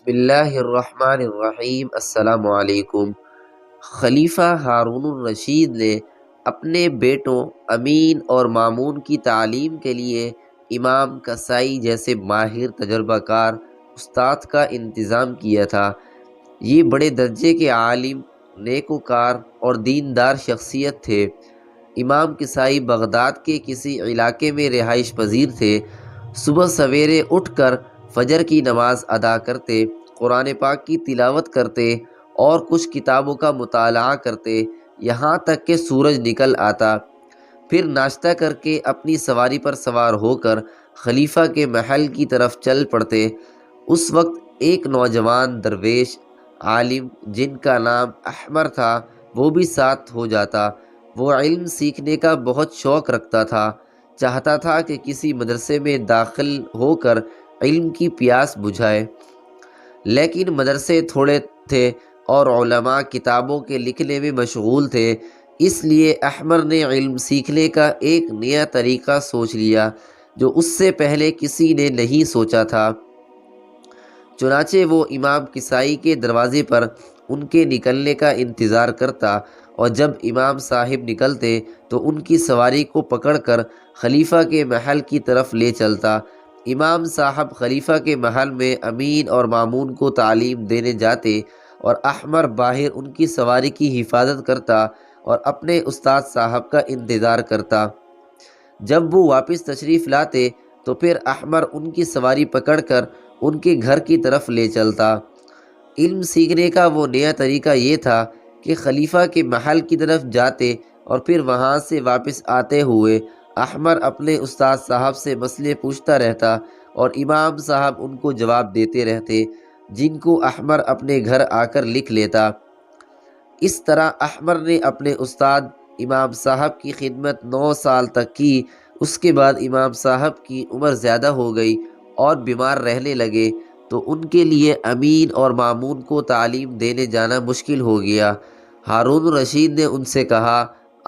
بسم اللہ الرحمن الرحیم۔ السلام علیکم۔ خلیفہ ہارون الرشید نے اپنے بیٹوں امین اور مامون کی تعلیم کے لیے امام کسائی جیسے ماہر تجربہ کار استاد کا انتظام کیا تھا۔ یہ بڑے درجے کے عالم، نیکوکار اور دیندار شخصیت تھے۔ امام کسائی بغداد کے کسی علاقے میں رہائش پذیر تھے۔ صبح سویرے اٹھ کر فجر کی نماز ادا کرتے، قرآن پاک کی تلاوت کرتے اور کچھ کتابوں کا مطالعہ کرتے یہاں تک کہ سورج نکل آتا۔ پھر ناشتہ کر کے اپنی سواری پر سوار ہو کر خلیفہ کے محل کی طرف چل پڑتے۔ اس وقت ایک نوجوان درویش عالم جن کا نام احمر تھا وہ بھی ساتھ ہو جاتا۔ وہ علم سیکھنے کا بہت شوق رکھتا تھا، چاہتا تھا کہ کسی مدرسے میں داخل ہو کر علم کی پیاس بجھائے، لیکن مدرسے تھوڑے تھے اور علماء کتابوں کے لکھنے میں مشغول تھے۔ اس لیے احمر نے علم سیکھنے کا ایک نیا طریقہ سوچ لیا جو اس سے پہلے کسی نے نہیں سوچا تھا۔ چنانچہ وہ امام کسائی کے دروازے پر ان کے نکلنے کا انتظار کرتا، اور جب امام صاحب نکلتے تو ان کی سواری کو پکڑ کر خلیفہ کے محل کی طرف لے چلتا۔ امام صاحب خلیفہ کے محل میں امین اور مامون کو تعلیم دینے جاتے اور احمر باہر ان کی سواری کی حفاظت کرتا اور اپنے استاد صاحب کا انتظار کرتا۔ جب وہ واپس تشریف لاتے تو پھر احمر ان کی سواری پکڑ کر ان کے گھر کی طرف لے چلتا۔ علم سیکھنے کا وہ نیا طریقہ یہ تھا کہ خلیفہ کے محل کی طرف جاتے اور پھر وہاں سے واپس آتے ہوئے احمر اپنے استاد صاحب سے مسئلے پوچھتا رہتا اور امام صاحب ان کو جواب دیتے رہتے، جن کو احمر اپنے گھر آ کر لکھ لیتا۔ اس طرح احمر نے اپنے استاد امام صاحب کی خدمت 9 سال تک کی۔ اس کے بعد امام صاحب کی عمر زیادہ ہو گئی اور بیمار رہنے لگے تو ان کے لیے امین اور مامون کو تعلیم دینے جانا مشکل ہو گیا۔ ہارون الرشید نے ان سے کہا،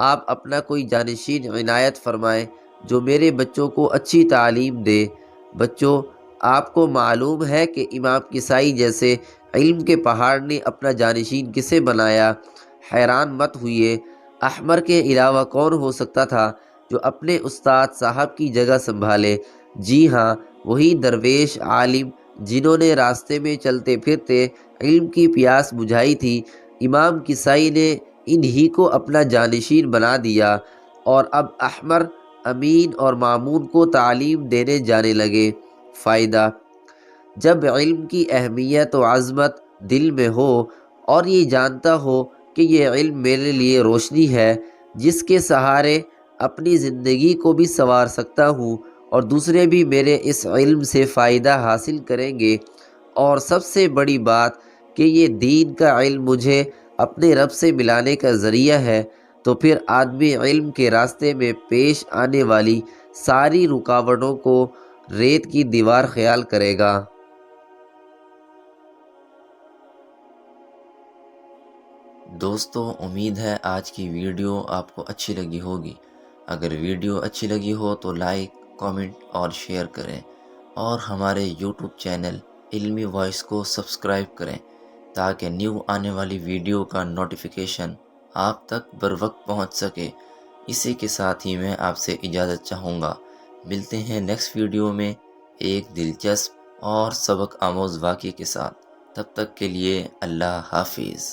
آپ اپنا کوئی جانشین عنایت فرمائیں جو میرے بچوں کو اچھی تعلیم دے۔ بچوں، آپ کو معلوم ہے کہ امام کسائی جیسے علم کے پہاڑ نے اپنا جانشین کسے بنایا؟ حیران مت ہوئیے، احمر کے علاوہ کون ہو سکتا تھا جو اپنے استاد صاحب کی جگہ سنبھالے؟ جی ہاں، وہی درویش عالم جنہوں نے راستے میں چلتے پھرتے علم کی پیاس بجھائی تھی۔ امام کسائی نے انہی کو اپنا جانشین بنا دیا، اور اب احمر امین اور مامون کو تعلیم دینے جانے لگے۔ فائدہ: جب علم کی اہمیت و عظمت دل میں ہو اور یہ جانتا ہو کہ یہ علم میرے لیے روشنی ہے جس کے سہارے اپنی زندگی کو بھی سنوار سکتا ہوں اور دوسرے بھی میرے اس علم سے فائدہ حاصل کریں گے، اور سب سے بڑی بات کہ یہ دین کا علم مجھے اپنے رب سے ملانے کا ذریعہ ہے، تو پھر آدمی علم کے راستے میں پیش آنے والی ساری رکاوٹوں کو ریت کی دیوار خیال کرے گا۔ دوستو، امید ہے آج کی ویڈیو آپ کو اچھی لگی ہوگی۔ اگر ویڈیو اچھی لگی ہو تو لائک، کامنٹ اور شیئر کریں، اور ہمارے یوٹیوب چینل علمی وائس کو سبسکرائب کریں تاکہ نیو آنے والی ویڈیو کا نوٹیفیکیشن آپ تک بر وقت پہنچ سکے۔ اسی کے ساتھ ہی میں آپ سے اجازت چاہوں گا۔ ملتے ہیں نیکسٹ ویڈیو میں ایک دلچسپ اور سبق آموز واقعے کے ساتھ۔ تب تک کے لیے اللہ حافظ۔